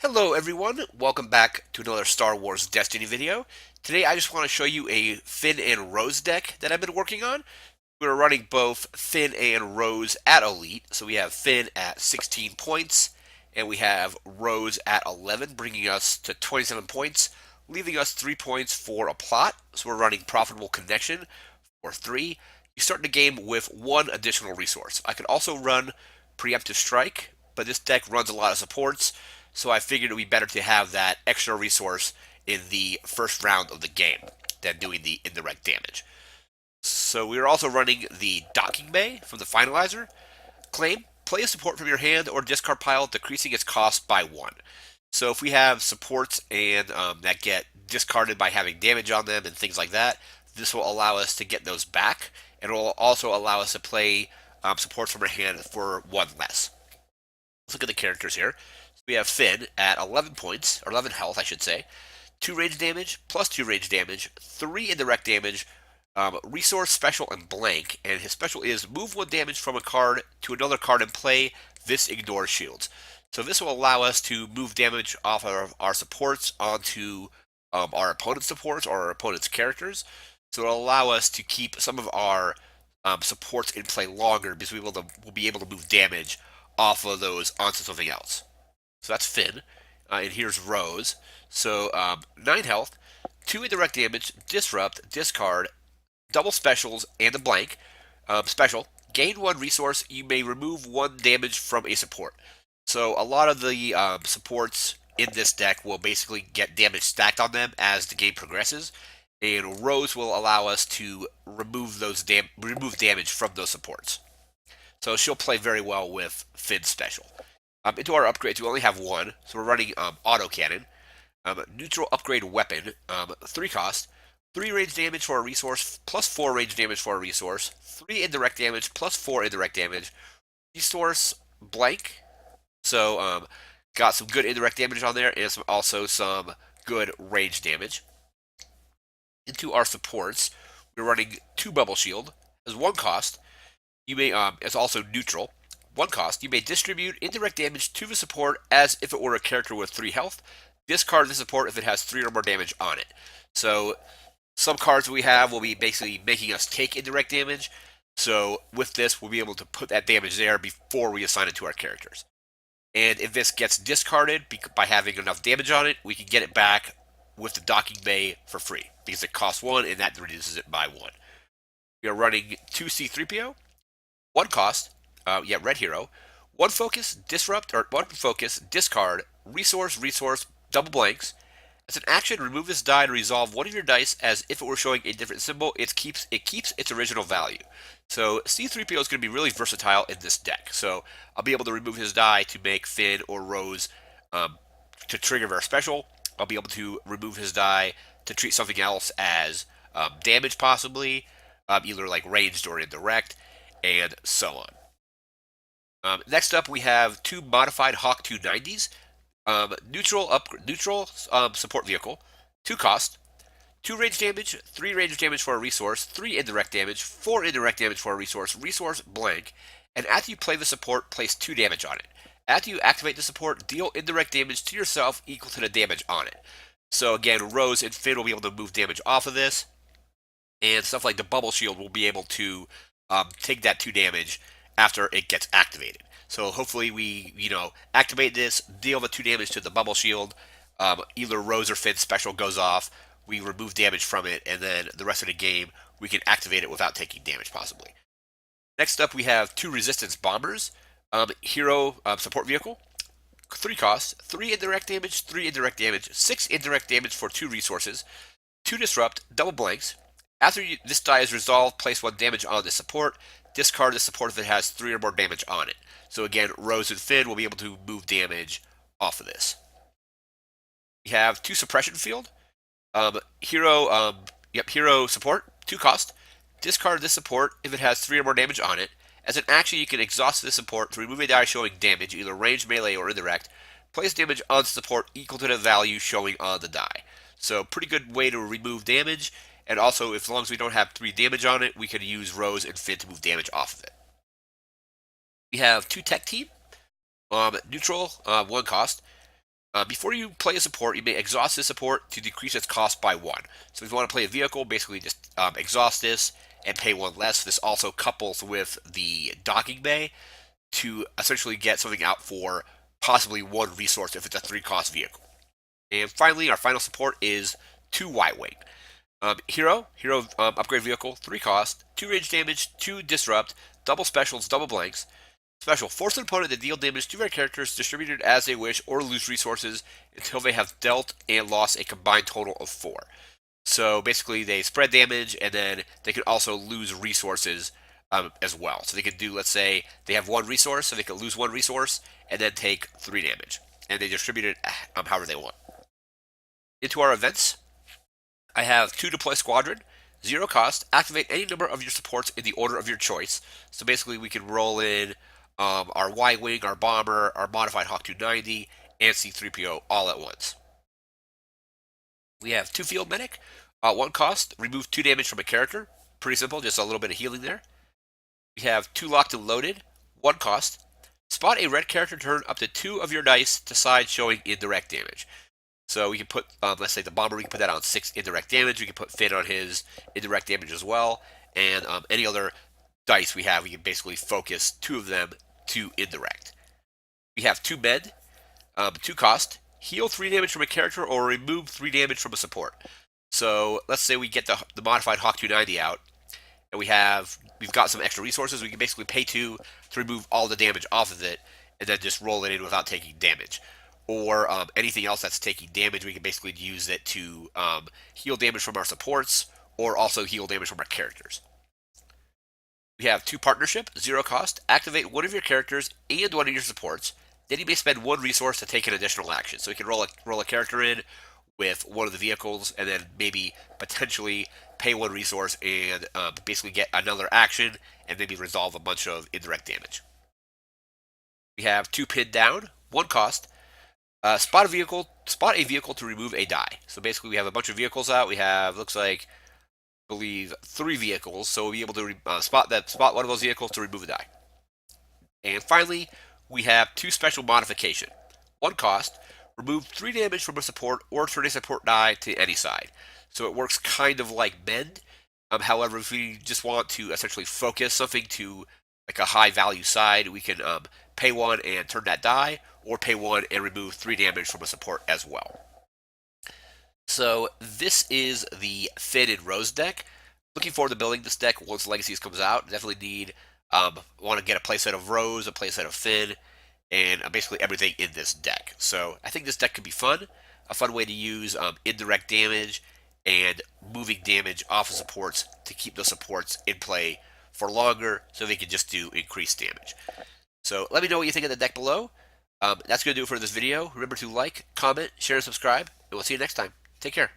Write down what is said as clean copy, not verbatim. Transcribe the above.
Hello everyone, welcome back to another Star Wars Destiny video. Today I just want to show you a Finn and Rose deck that I've been working on. We're running both Finn and Rose at Elite, so we have Finn at 16 points, and we have Rose at 11, bringing us to 27 points, leaving us 3 points for a plot. So we're running Profitable Connection for 3. You start the game with 1 additional resource. I could also run Preemptive Strike, but this deck runs a lot of supports, so I figured it would be better to have that extra resource in the first round of the game than doing the indirect damage. So we are also running the Docking Bay from the Finalizer. Claim, play a support from your hand or discard pile, decreasing its cost by 1. So if we have supports and that get discarded by having damage on them and things like that, this will allow us to get those back, and it will also allow us to play supports from our hand for 1 less. Let's look at the characters here. So we have Finn at 11 points, or 11 health, I should say. 2 range damage, plus 2 range damage, 3 indirect damage, resource, special, and blank. And his special is move 1 damage from a card to another card in play. This ignores shields. So this will allow us to move damage off of our supports onto our opponent's supports or our opponent's characters. So it'll allow us to keep some of our supports in play longer because we'll be able to move damage off of those onto something else. So that's Finn. And here's Rose. So 9 health, 2 indirect damage, disrupt, discard, double specials, and a blank. Special, gain 1 resource. You may remove 1 damage from a support. So a lot of the supports in this deck will basically get damage stacked on them as the game progresses, and Rose will allow us to remove damage from those supports. So she'll play very well with Finn's special. Into our upgrades, we only have 1, so we're running autocannon. Neutral upgrade weapon, 3 cost, 3 range damage for a resource, plus 4 range damage for a resource, 3 indirect damage, plus 4 indirect damage, resource blank. So got some good indirect damage on there, and also some good range damage. Into our supports, we're running 2 bubble shield as 1 cost. You may it's also neutral. 1 cost. You may distribute indirect damage to the support as if it were a character with 3 health. Discard the support if it has 3 or more damage on it. So some cards we have will be basically making us take indirect damage. So with this, we'll be able to put that damage there before we assign it to our characters. And if this gets discarded by having enough damage on it, we can get it back with the Docking Bay for free because it costs 1 and that reduces it by 1. We are running 2 C3PO, 1 cost, Red Hero, 1 focus, disrupt, or 1 focus, discard, resource, double blanks. As an action, remove this die to resolve 1 of your dice as if it were showing a different symbol. It keeps its original value. So C3PO is going to be really versatile in this deck. So I'll be able to remove his die to make Finn or Rose to trigger their special. I'll be able to remove his die to treat something else as damage possibly, either like ranged or indirect, and so on. Next up, we have 2 modified Hawk 290s. Neutral support vehicle, 2 cost, 2 range damage, 3 range damage for a resource, 3 indirect damage, 4 indirect damage for a resource blank, and after you play the support, place 2 damage on it. After you activate the support, deal indirect damage to yourself equal to the damage on it. So again, Rose and Finn will be able to move damage off of this, and stuff like the bubble shield will be able to take that 2 damage after it gets activated. So hopefully we, activate this, deal the 2 damage to the bubble shield, either Rose or Finn's special goes off, we remove damage from it, and then the rest of the game we can activate it without taking damage possibly. Next up we have 2 resistance bombers, hero support vehicle, 3 costs, 3 indirect damage, 3 indirect damage, 6 indirect damage for 2 resources, 2 disrupt, double blanks. After this die is resolved, place 1 damage on the support, discard the support if it has 3 or more damage on it. So again, Rose and Finn will be able to move damage off of this. We have 2 suppression field. Hero support, 2 cost. Discard this support if it has 3 or more damage on it. As an action, you can exhaust this support to remove a die showing damage, either range, melee, or indirect. Place damage on support equal to the value showing on the die. So pretty good way to remove damage. And also, as long as we don't have 3 damage on it, we can use Rose and Finn to move damage off of it. We have 2 tech team. Neutral, 1 cost. Before you play a support, you may exhaust this support to decrease its cost by 1. So if you want to play a vehicle, basically just exhaust this and pay 1 less. This also couples with the docking bay to essentially get something out for possibly 1 resource if it's a 3-cost vehicle. And finally, our final support is 2 Y-Wing. Hero upgrade vehicle, 3 cost, 2 range damage, 2 disrupt, double specials, double blanks. Special, force an opponent to deal damage to their characters distributed as they wish or lose resources until they have dealt and lost a combined total of 4. So basically, they spread damage and then they can also lose resources as well. So they can do, let's say, they have 1 resource, so they can lose 1 resource and then take 3 damage. And they distribute it however they want. Into our events, I have 2 deploy squadron, 0 cost, activate any number of your supports in the order of your choice. So basically, we can roll in our Y-Wing, our Bomber, our Modified Hawk 290, and C-3PO all at once. We have 2 Field Medic, 1 cost, remove 2 damage from a character. Pretty simple, just a little bit of healing there. We have 2 Locked and Loaded, 1 cost. Spot a red character, turn up to 2 of your dice to side showing indirect damage. So we can put, let's say the Bomber, we can put that on 6 indirect damage. We can put Finn on his indirect damage as well. And any other dice we have, we can basically focus 2 of them to indirect. We have 2 med, 2 cost, heal 3 damage from a character or remove 3 damage from a support. So let's say we get the modified Hawk 290 out, and we've got some extra resources. We can basically pay 2 to remove all the damage off of it, and then just roll it in without taking damage. Or anything else that's taking damage, we can basically use it to heal damage from our supports, or also heal damage from our characters. We have 2 partnership, 0 cost, activate 1 of your characters and 1 of your supports. Then you may spend 1 resource to take an additional action. So you can roll a character in with 1 of the vehicles, and then maybe potentially pay 1 resource and basically get another action, and maybe resolve a bunch of indirect damage. We have 2 pinned down, 1 cost. Spot a vehicle to remove a die. So basically, we have a bunch of vehicles out. We have, looks like, I believe 3 vehicles. So we'll be able to spot 1 of those vehicles to remove a die. And finally, we have 2 special modification. 1 cost, remove 3 damage from a support or turn a support die to any side. So it works kind of like Mend. However, if we just want to essentially focus something to like a high value side, we can pay 1 and turn that die, or pay 1 and remove 3 damage from a support as well. So this is the Finn and Rose deck. Looking forward to building this deck once Legacies comes out. Definitely need want to get a playset of Rose, a playset of Finn, and basically everything in this deck. So I think this deck could be fun. A fun way to use indirect damage and moving damage off of supports to keep those supports in play for longer, so they can just do increased damage. So let me know what you think of the deck below. That's going to do it for this video. Remember to like, comment, share, and subscribe, and we'll see you next time. Take care.